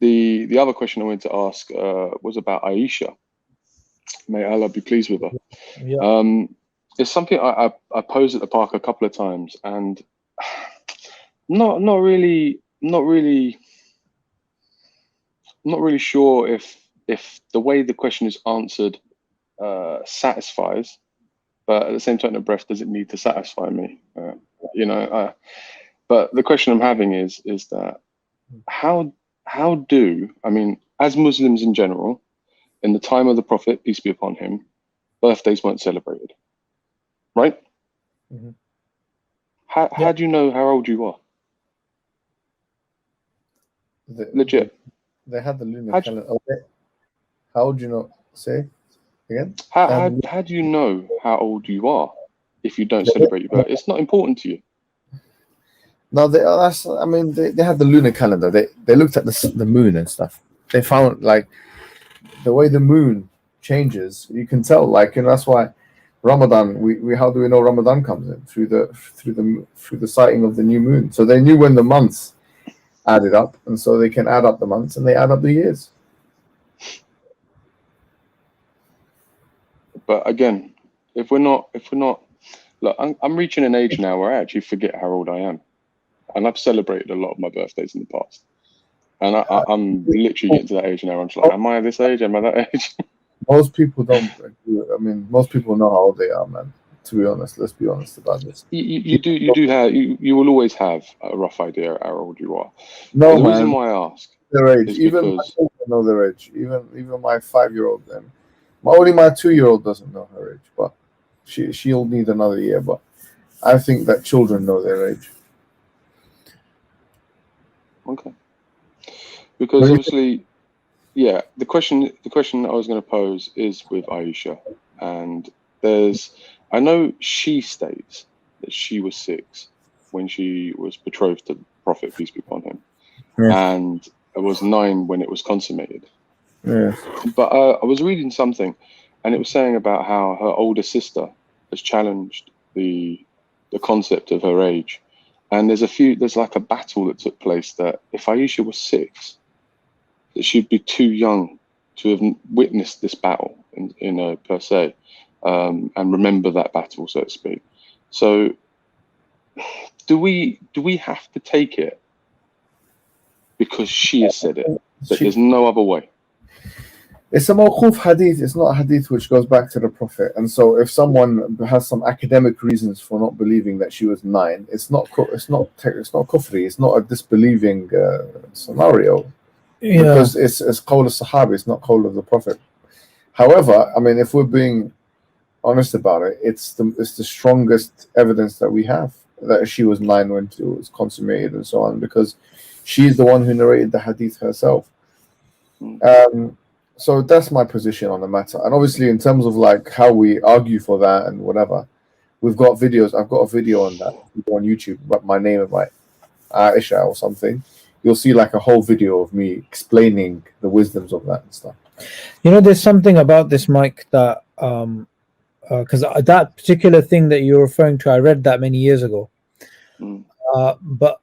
The other question I wanted to ask was about Aisha. May Allah be pleased with her. Yeah. It's something I posed at the park a couple of times, and not really sure if the way the question is answered satisfies, but at the same time, the breath doesn't need to satisfy me. But the question I'm having is that how do, I mean, as Muslims in general, in the time of the Prophet, peace be upon him, birthdays weren't celebrated, right? Mm-hmm. How do you know how old you are? Legit. They had the lunar calendar. Okay. How old do you know? Say again. How do you know how old you are if you don't celebrate your birthday? It's not important to you. No, they had the lunar calendar. They looked at the moon and stuff. They found like the way the moon changes, you can tell. Like, and that's why Ramadan. We how do we know Ramadan comes in through the sighting of the new moon? So they knew when the months added up, and so they can add up the months and they add up the years. But again, if we're not, look, I'm reaching an age now where I actually forget how old I am, and I've celebrated a lot of my birthdays in the past, and I'm literally getting to that age now. I'm just like, am I this age? Am I that age? Most people don't. I mean, most people know how old they are, man. To be honest, let's be honest about this. You will always have a rough idea how old you are. No, the man. reason why I ask their age, even my children know their age. Even my 5-year-old, and only my 2-year-old doesn't know her age, but she'll need another year. But I think that children know their age. Okay. Because obviously, yeah, the question I was going to pose is with Aisha, and I know she states that she was 6 when she was betrothed to the Prophet, peace be upon him, and it was 9 when it was consummated. Yes. But I was reading something, and it was saying about how her older sister has challenged the concept of her age, and there's like a battle that took place that if Aisha was 6, that she'd be too young to have witnessed this battle in per se, and remember that battle, so to speak. So do we have to take it because she has said it, that there's no other way? It's a mawquf hadith. It's not a hadith which goes back to the Prophet. And so if someone has some academic reasons for not believing that she was 9, it's not kufri. It's not a disbelieving scenario. Yeah. Because it's qawl al-Sahabi, it's not qawl of the Prophet. However, I mean, if we're being honest about it, it's the strongest evidence that we have that she was 9 when it was consummated and so on, because she's the one who narrated the hadith herself. So that's my position on the matter. And obviously, in terms of like how we argue for that and whatever, we've got videos. I've got a video on that on YouTube, but my name is like Aisha or something. You'll see like a whole video of me explaining the wisdoms of that and stuff. You know, there's something about this, Mike, that because that particular thing that you're referring to, I read that many years ago. But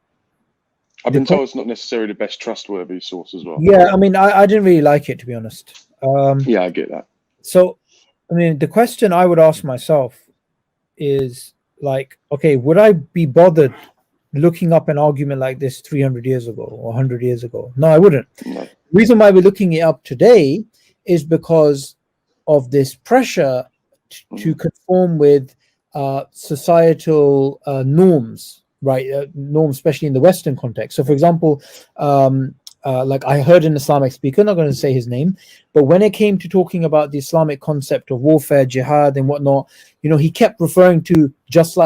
I've been told it's not necessarily the best trustworthy source as well. Yeah, I mean, I didn't really like it, to be honest. Yeah, I get that. So, I mean, the question I would ask myself is like, okay, would I be bothered looking up an argument like this 300 years ago or 100 years ago? No, I wouldn't. No. The reason why we're looking it up today is because of this pressure to conform with societal norms. Right, norms, especially in the Western context. So, for example, like I heard an Islamic speaker, not going to say his name, but when it came to talking about the Islamic concept of warfare, jihad, and whatnot, you know, he kept referring to just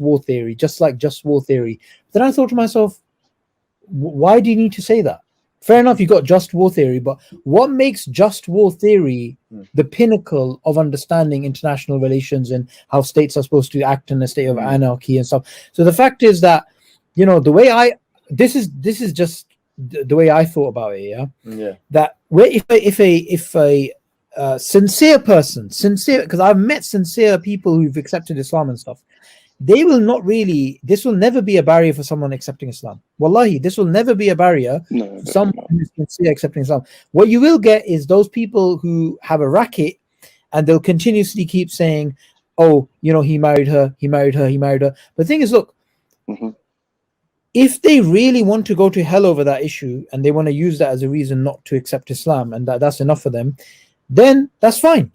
war theory. Then I thought to myself, why do you need to say that? Fair enough, you got just war theory, but what makes just war theory the pinnacle of understanding international relations and how states are supposed to act in a state of anarchy and stuff? So the fact is that, you know, the way this is just the way I thought about it. Yeah. That if a sincere person, because I've met sincere people who've accepted Islam and stuff, they will not really. This will never be a barrier for someone accepting Islam. Wallahi, this will never be a barrier No, for someone who's sincere accepting Islam. What you will get is those people who have a racket, and they'll continuously keep saying, "Oh, you know, he married her, he married her, he married her." But the thing is, look. Mm-hmm. If they really want to go to hell over that issue and they want to use that as a reason not to accept Islam and that's enough for them, then that's fine.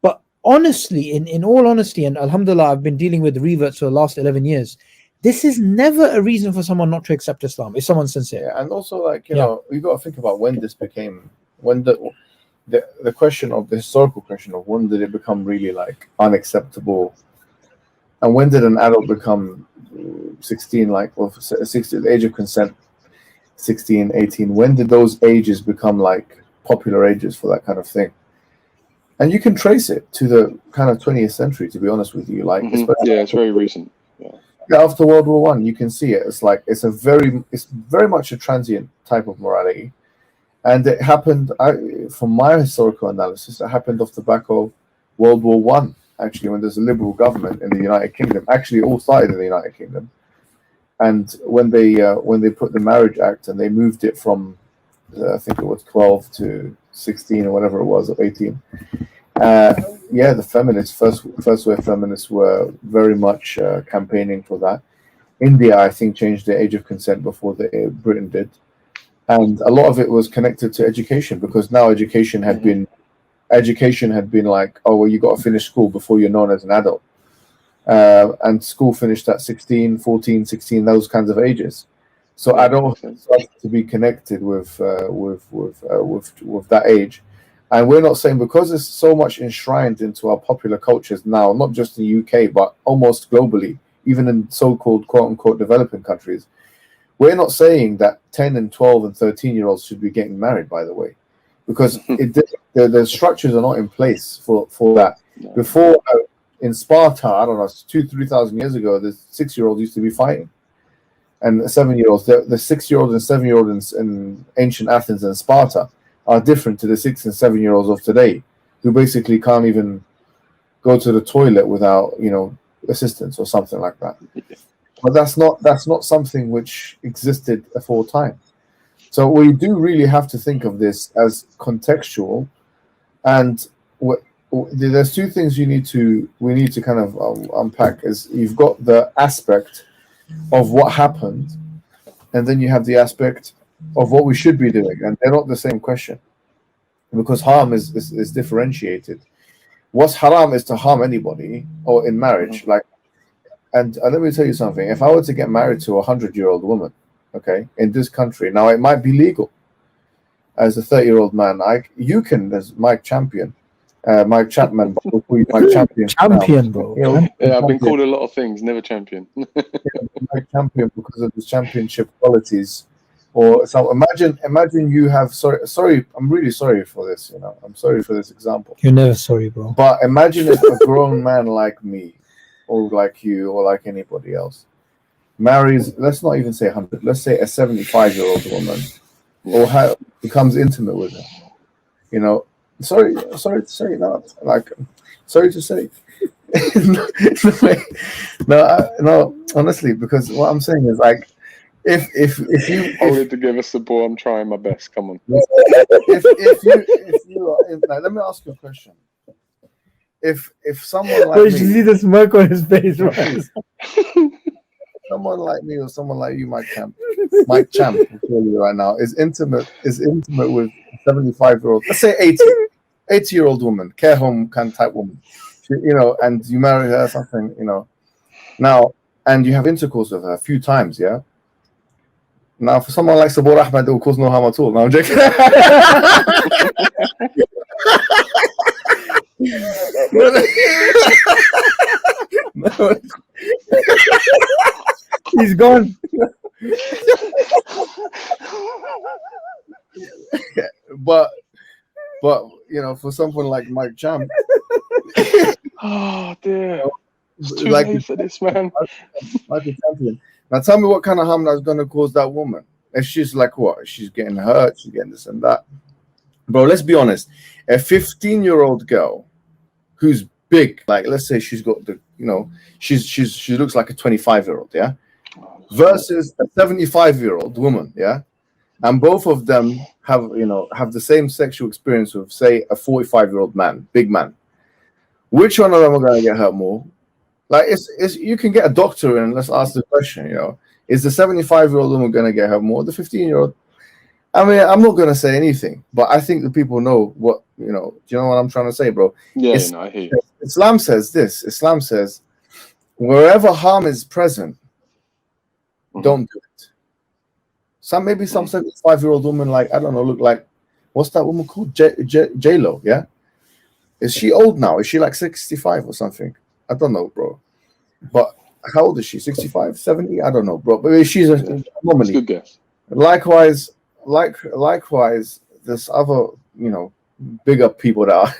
But honestly, in all honesty, and alhamdulillah, I've been dealing with reverts for the last 11 years. This is never a reason for someone not to accept Islam if someone's sincere. Yeah, and also, like, you know, you got to think about when this became, when the question of the historical question of when did it become really like unacceptable, and when did an adult become 16, like, or 16, the age of consent, 16, 18, when did those ages become like popular ages for that kind of thing? And you can trace it to the kind of 20th century, to be honest with you. Like, yeah, it's very recent. Yeah. After World War I, you can see it. It's like it's very much a transient type of morality, and it happened. From my historical analysis, it happened off the back of World War One. Actually, when there's a liberal government in the United Kingdom, actually all started in the United Kingdom, and when they put the Marriage Act and they moved it from I think it was 12 to 16 or whatever it was, or 18. The feminists, first wave feminists were very much campaigning for that. India, I think, changed the age of consent before Britain did, and a lot of it was connected to education, because now education had been like, oh, well, you got to finish school before you're known as an adult, and school finished at 16, 14, 16, those kinds of ages. So adults started to be connected with that age. And we're not saying, because it's so much enshrined into our popular cultures now, not just in the UK, but almost globally, even in so-called quote-unquote developing countries, we're not saying that 10 and 12 and 13-year-olds should be getting married, by the way, because the structures are not in place for that. No. Before, in Sparta, I don't know, 2,000-3,000 years ago, the 6-year-olds used to be fighting. And 7-year-olds, the 6-year-olds and 7-year-olds in ancient Athens and Sparta are different to the 6 and 7-year-olds of today, who basically can't even go to the toilet without, assistance or something like that. But that's not something which existed aforetime. So we do really have to think of this as contextual, and there's two things we need to kind of unpack. Is you've got the aspect of what happened, and then you have the aspect of what we should be doing, and they're not the same question, because harm is differentiated. What's haram is to harm anybody, or in marriage, like. And let me tell you something. If I were to get married to a 100-year-old woman, okay, in this country, now it might be legal. As a 30-year-old man, you can, as Mike Chapman, Mike Champion, bro. Yeah, I've been called a lot of things, never champion. Mike Champion, because of his championship qualities. Or so imagine you have sorry, I'm really sorry for this. I'm sorry for this example. You're never sorry, bro. But imagine if a grown man like me, or like you, or like anybody else, marries, let's not even say 100, let's say a 75-year-old woman, or becomes intimate with her. Sorry to say, sorry to say. No, honestly, because what I'm saying is, like, if you hold to give us the ball, I'm trying my best. Come on. If you are, let me ask you a question. If someone like me, you see the smirk on his face, right? Someone like me or someone like you, Mike Champ, I'll tell you right now, is intimate with a 75-year-old, let's say 80-year-old woman, care home kind of type woman, and you marry her, something, now, and you have intercourse with her a few times, yeah. Now, for someone like Subboor Ahmad, it will cause no harm at all. Now I'm joking. No. He's gone. But for someone like Mike Champ, oh dear, it's too like late for this, man. Like a champion. Now tell me what kind of harm that's going to cause that woman. If she's like, what? She's getting hurt, she's getting this and that. Bro, let's be honest. A 15-year-old girl who's big, like, let's say she's got the she looks like a 25-year-old, yeah, versus a 75-year-old woman, yeah, and both of them have the same sexual experience with, say, a 45-year-old man, big man. Which one of them are going to get hurt more? Like, it's you can get a doctor and let's ask the question, is the 75-year-old woman going to get hurt more, the 15-year-old? I mean, I'm not going to say anything, but I think the people know what, do you know what I'm trying to say, bro? Yeah, I hear you. Islam says this. Islam says, wherever harm is present, don't do it. Maybe some 75-year-old woman, like, I don't know, look like, what's that woman called? J-Lo, yeah? Is she old now? Is she like 65 or something? I don't know, bro. But how old is she? 65, 70? I don't know, bro. But she's a woman. Good guess. Likewise, there's other, bigger people that are,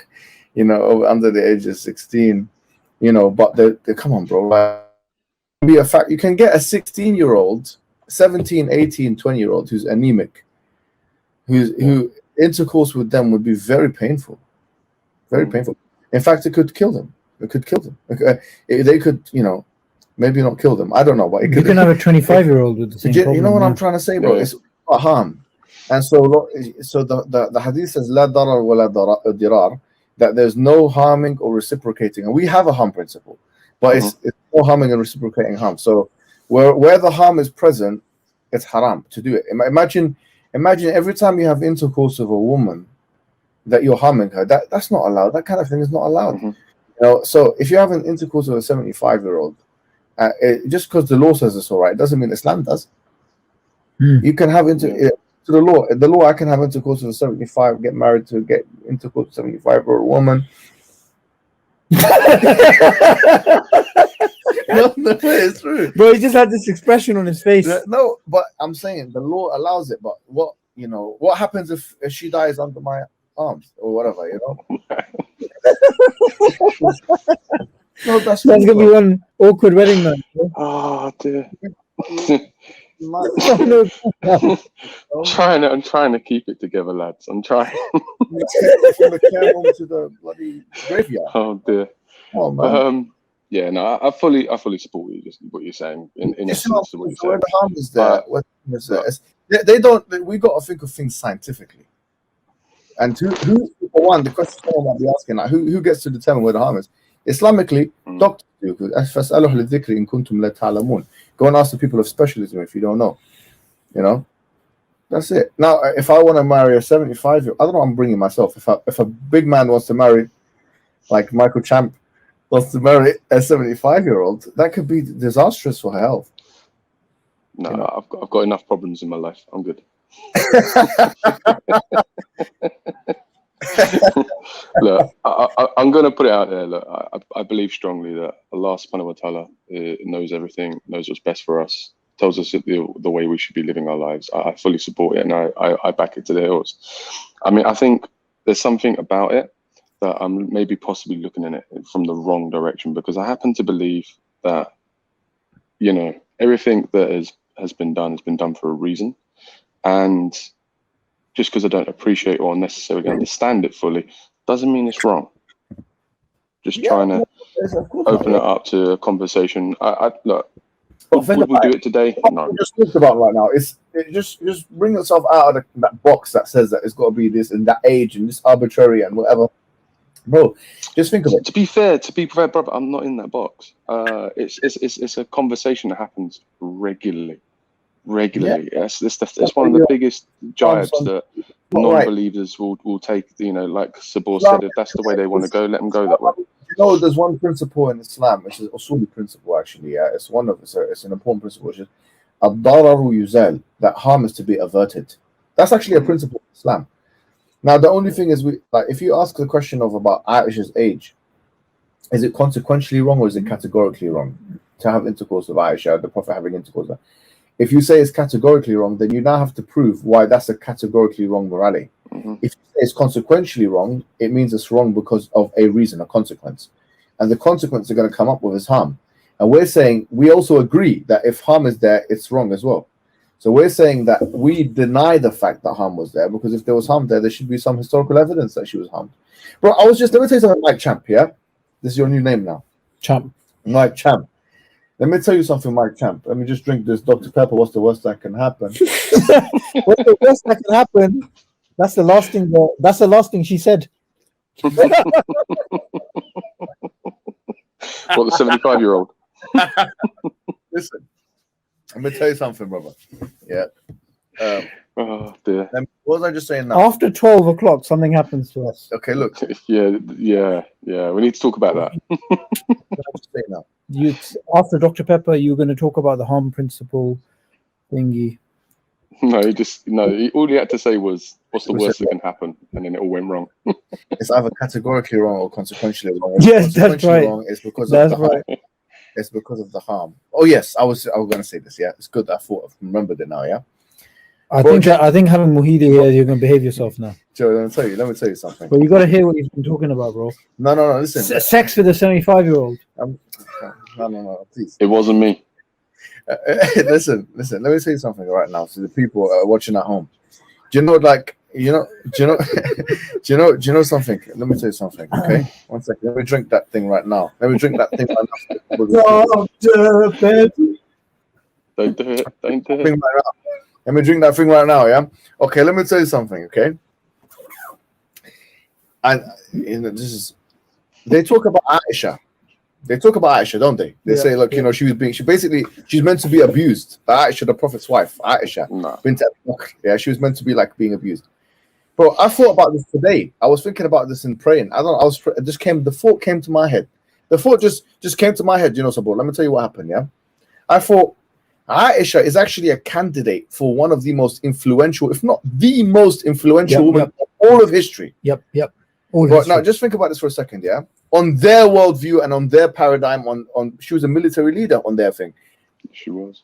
under the age of 16, but they come on, bro. Like, be a fact, you can get a 16-year-old, 17, 18, 20-year-old who's anemic, who intercourse with them would be very painful. Very painful. In fact, it could kill them. They could, maybe not kill them. I don't know. But you can have a 25-year-old with the same problem. You know what I'm trying to say, bro? It's not harm. And so the hadith says, La darar wa la dirar, that there's no harming or reciprocating. And we have a harm principle, but it's no harming and reciprocating harm. So where the harm is present, it's haram to do it. Imagine every time you have intercourse with a woman that you're harming her. That's not allowed. That kind of thing is not allowed. So if you have an intercourse with a 75-year-old, just because the law says it's all right, doesn't mean Islam does. You can have to the law. The law, I can have intercourse with a 75, get married to get intercourse with a 75-year-old woman. No, it's true. Bro, he just had this expression on his face. No, but I'm saying the law allows it. But what happens if she dies under my arms or whatever, No, that's gonna be one awkward wedding night. Oh dear. I'm trying to keep it together, lads. I'm trying. From the care home to the bloody graveyard. Oh dear. Oh man. Yeah, no, I fully support what you're saying. In essence, what you're saying. Where the harm is there, they don't. We got to think of things scientifically. And who for one, the question someone might be asking, like, who gets to determine where the harm is? Islamically, doctors do. Go and ask the people of specialism if you don't know. That's it. Now, if I want to marry a 75-year-old, I don't know. I'm bringing myself. If a big man wants to marry, like Michael Champ wants to marry a 75-year-old, that could be disastrous for her health. No, I've got enough problems in my life. I'm good. Look, I'm going to put it out there. Look, I believe strongly that Allah subhanahu wa ta'ala knows everything, knows what's best for us, tells us the way we should be living our lives. I fully support it, and I back it to the hills. I mean, I think there's something about it that I'm maybe possibly looking at it from the wrong direction, because I happen to believe that, everything that has been done for a reason. And just because I don't appreciate or necessarily understand it fully, doesn't mean it's wrong. Just trying to open it up to a conversation. Look, would we do it today? No. Just think about right now. Just bring yourself out of that box that says that it's got to be this and that age and this arbitrary and whatever. Bro, just think of it. To be fair, brother, I'm not in that box. It's a conversation that happens regularly. Yes, it's one of the biggest jibes that non-believers will take. Like Subboor said, if that's the way they want to go, let them go that way. There's one principle in Islam, which is usuli principle. Actually, it's an important principle, which is ad-dararu yuzal, that harm is to be averted. That's actually a principle in Islam. Now, the only thing is, if you ask the question about Aisha's age, is it consequentially wrong or is it categorically wrong to have intercourse with Aisha, the Prophet having intercourse with her? If you say it's categorically wrong, then you now have to prove why that's a categorically wrong morality. If you say it's consequentially wrong, it means it's wrong because of a reason, a consequence. And the consequence they're going to come up with is harm. And we're saying, we also agree that if harm is there, it's wrong as well. So we're saying that we deny the fact that harm was there, because if there was harm there should be some historical evidence that she was harmed. Bro, let me tell you something like Champ, yeah? This is your new name now. Champ. Mike Champ. Let me tell you something, Mike Champ. Let me just drink this Dr. Pepper. What's the worst that can happen? What's the worst that can happen? That's the last thing. That's the last thing she said. What, the 75-year-old? Listen, let me tell you something, brother. Yeah. Oh dear. What was I just saying now? After 12 o'clock, something happens to us. Okay, look. Yeah. We need to talk about that. What I'm saying now. After Dr. Pepper, you're going to talk about the harm principle thingy. No, all he had to say was, "What's the worst that can happen?" And then it all went wrong. It's either categorically wrong or consequentially wrong. Yes, that's right. Wrong is because of the harm. It's because of the harm. Oh yes, I was going to say this. Yeah, it's good. I remembered it now. Yeah. I think having Muhidi here, you're going to behave yourself now. Joe, let me tell you something. But you got to hear what he's been talking about, bro. No. Listen. Sex with a 75-year-old. No. Please. It wasn't me. Listen. Let me tell you something right now to the people watching at home. Do you know something? Let me tell you something. Okay, 1 second. Let me drink that thing right now. Don't do it. Let me drink that thing right now. Yeah. Okay. Let me tell you something. Okay. And they talk about Aisha. They talk about Aisha, don't they? They say, look, she's meant to be abused. Aisha, the Prophet's wife, Aisha, bint Abi Bakr. Yeah, she was meant to be like being abused. Bro, I thought about this today. I was thinking about this in praying. The thought came to my head. The thought just came to my head, Subboor. Let me tell you what happened, yeah? I thought Aisha is actually a candidate for one of the most influential, if not the most influential woman of all of history. Yep. Now, just think about this for a second, yeah? On their worldview and on their paradigm, she was a military leader on their thing. She was.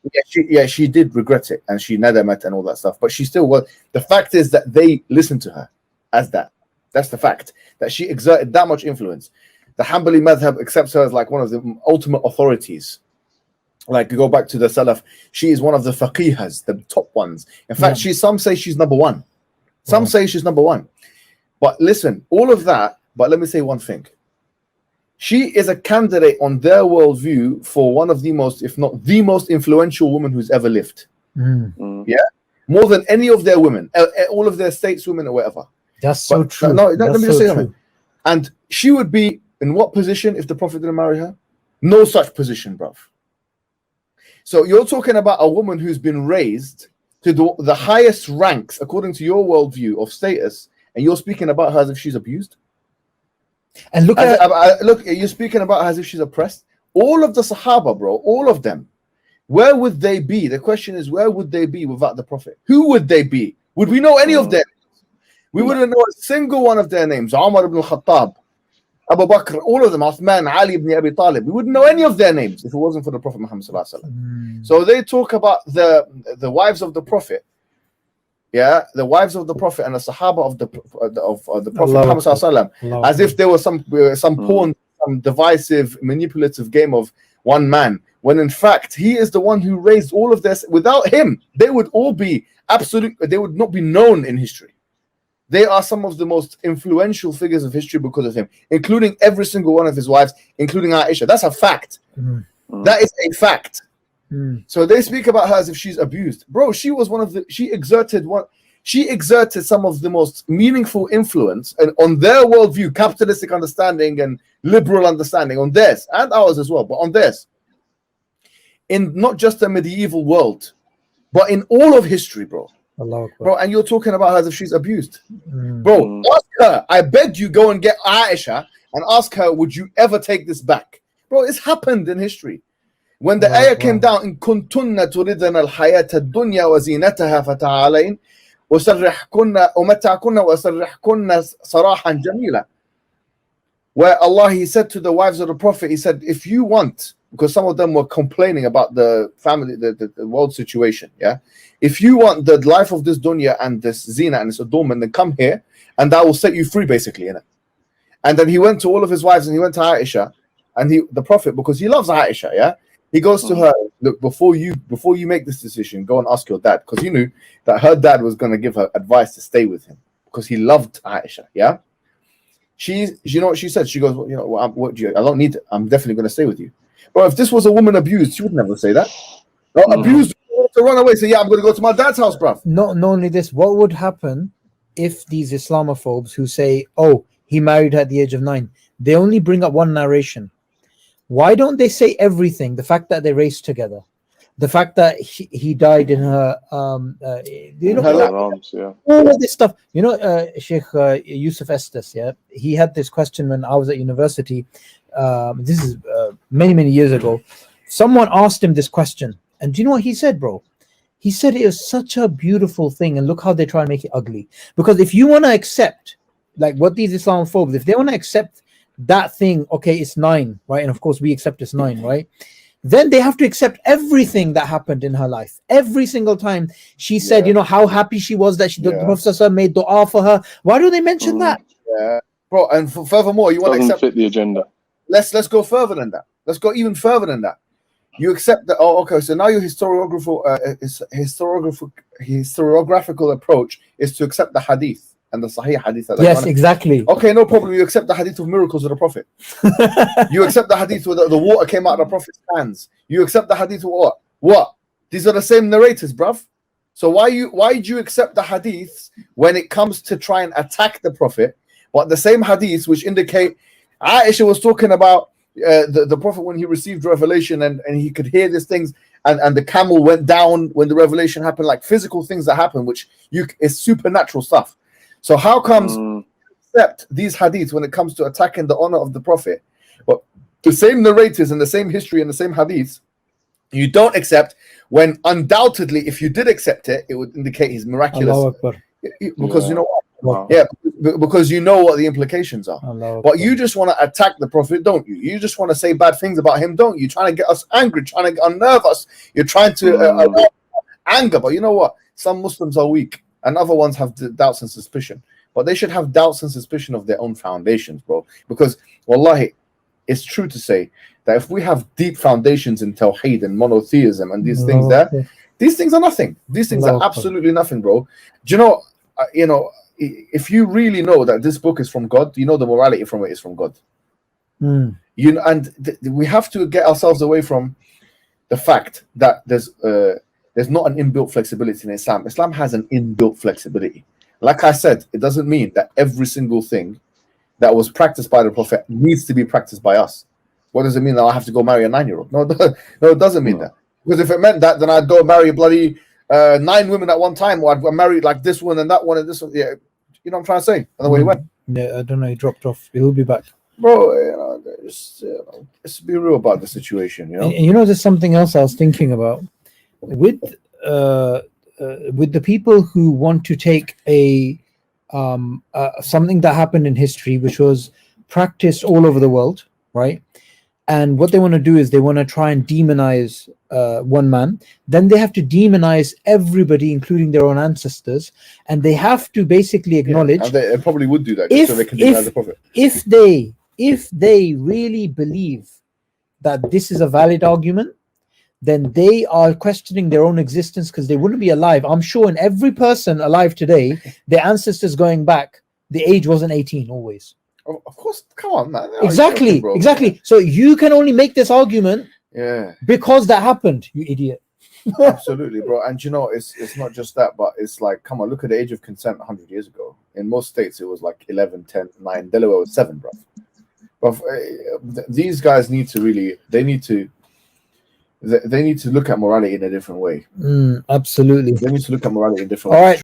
She did regret it, and she nadamat and all that stuff. But she still was. The fact is that they listened to her as that. That's the fact, that she exerted that much influence. The Hanbali madhab accepts her as like one of the ultimate authorities. Like, you go back to the Salaf, she is one of the faqihas, the top ones. In fact, some say she's number one. Some say she's number one. But listen, all of that. But let me say one thing. She is a candidate on their worldview for one of the most, if not the most influential woman who's ever lived. Yeah, more than any of their women, all of their stateswomen or whatever. That's so true. No, let me just say something. And she would be in what position if the Prophet didn't marry her? No such position, bruv. So you're talking about a woman who's been raised to the highest ranks according to your worldview of status, and you're speaking about her as if she's abused. And look, you're speaking about her as if she's oppressed. All of the Sahaba, bro, all of them. Where would they be? The question is, where would they be without the Prophet? Who would they be? Would we know any of them? We wouldn't know a single one of their names. Umar ibn al-Khattab, Abu Bakr, all of them, Uthman, Ali ibn Abi Talib. We wouldn't know any of their names if it wasn't for the Prophet Muhammad sallallahu alaihi wasallam. So they talk about the wives of the Prophet. Yeah, the wives of the Prophet and the Sahaba of the Prophet Muhammad sallallahu alaihi wasallam, as if there was some porn, some divisive, manipulative game of one man. When in fact he is the one who raised all of this. Without him, they would all be they would not be known in history. They are some of the most influential figures of history because of him, including every single one of his wives, including Aisha. That's a fact. That is a fact. So they speak about her as if she's abused. Bro, she was she exerted some of the most meaningful influence and on their worldview, capitalistic understanding and liberal understanding, on theirs and ours as well, but on theirs. In not just the medieval world, but in all of history, bro. Bro, and you're talking about her as if she's abused. Bro, ask her. I beg you, go and get Aisha and ask her, would you ever take this back? Bro, it's happened in history. When the ayah came down, in kuntunna turidna al-hayata ad-dunya wa zinataha fata'alayn wa sarrihkunna wa mata'kunna wa sarrihkunna sarahan jamila. Where Allah, he said to the wives of the Prophet, he said, if you want, because some of them were complaining about the family, the world situation, yeah? If you want the life of this dunya and this zina and this adornment, then come here and I will set you free, basically, innit? And then he went to all of his wives and he went to Aisha, and the Prophet, because he loves Aisha, yeah? He goes to her, look, before you make this decision, go and ask your dad, because he knew that her dad was going to give her advice to stay with him because he loved Aisha, yeah? You know what she said? She goes, I don't need it. I'm definitely going to stay with you. But if this was a woman abused, she would never say that. No, abused to run away, say, yeah, I'm going to go to my dad's house, bruv. Not only this, what would happen if these Islamophobes who say, oh, he married her at the age of 9, they only bring up one narration? Why don't they say everything? The fact that they raced together, the fact that he died in her, her arms, yeah. All of this stuff. You know, Sheikh Yusuf Estes, yeah, he had this question when I was at university. This is many years ago. Someone asked him this question, and do you know what he said, bro? He said it was such a beautiful thing, and look how they try and make it ugly. Because if you want to accept, like what these Islamophobes, if they want to accept that thing, okay, it's 9, right? And of course we accept it's 9, right? Then they have to accept everything that happened in her life. Every single time she said, you know, how happy she was that the Prophet made dua for her. Why do they mention that? Yeah, bro. And furthermore, you want to accept fit the agenda. Let's go further than that. Let's go even further than that. You accept that. Oh, okay. So now your historiographical approach is to accept the hadith and the Sahih hadith. Yes, exactly. Okay, no problem. You accept the hadith of miracles of the Prophet. You accept the hadith where the water came out of the Prophet's hands. You accept the hadith of what? What? These are the same narrators, bruv. So why do you accept the hadiths when it comes to try and attack the Prophet? But the same hadiths which indicate Aisha was talking about the Prophet when he received revelation and he could hear these things and the camel went down when the revelation happened, like physical things that happen, which is supernatural stuff. So how comes you accept these hadiths when it comes to attacking the honor of the Prophet? But the same narrators and the same history and the same hadiths, you don't accept when undoubtedly, if you did accept it, it would indicate he's miraculous. Because you know what? Wow. Yeah, because you know what the implications are. But you just want to attack the Prophet, don't you? You just want to say bad things about him, don't you? Trying to get us angry, trying to unnerve us. You're trying to anger. But you know what? Some Muslims are weak and other ones have doubts and suspicion. But they should have doubts and suspicion of their own foundations, bro. Because, wallahi, it's true to say that if we have deep foundations in Tawheed and monotheism and these things these things are nothing. These things are absolutely nothing, bro. Do you know, if you really know that this book is from God, you know the morality from it is from God. You know, and we have to get ourselves away from the fact that there's not an inbuilt flexibility in Islam. Islam has an inbuilt flexibility. Like I said, it doesn't mean that every single thing that was practiced by the Prophet needs to be practiced by us. What does it mean that I have to go marry a 9-year-old? No, it doesn't mean that. Because if it meant that, then I'd go marry bloody 9 women at one time, or I'd marry like this one and that one and this one. Yeah, you know what I'm trying to say? And the way he went. Yeah, I don't know. He dropped off. He'll be back, bro. You know, let's be real about the situation. You know. And you know, there's something else I was thinking about with the people who want to take a something that happened in history, which was practiced all over the world, right? And what they want to do is they want to try and demonize one man. Then they have to demonize everybody, including their own ancestors, and they have to basically acknowledge. And they probably would do that just so they can demonize the Prophet. If they really believe that this is a valid argument, then they are questioning their own existence, because they wouldn't be alive. I'm sure in every person alive today, their ancestors going back, the age wasn't 18 always. Of course, come on, man. Exactly, joking, exactly. So you can only make this argument, because that happened, you idiot. Absolutely, bro. And you know, it's not just that, but it's like, come on, look at the age of consent 100 years ago. In most states, it was like 11, 10, 9. Delaware was 7, bro. But these guys need to really, they need to look at morality in a different way. Absolutely. They need to look at morality in a different way. All right.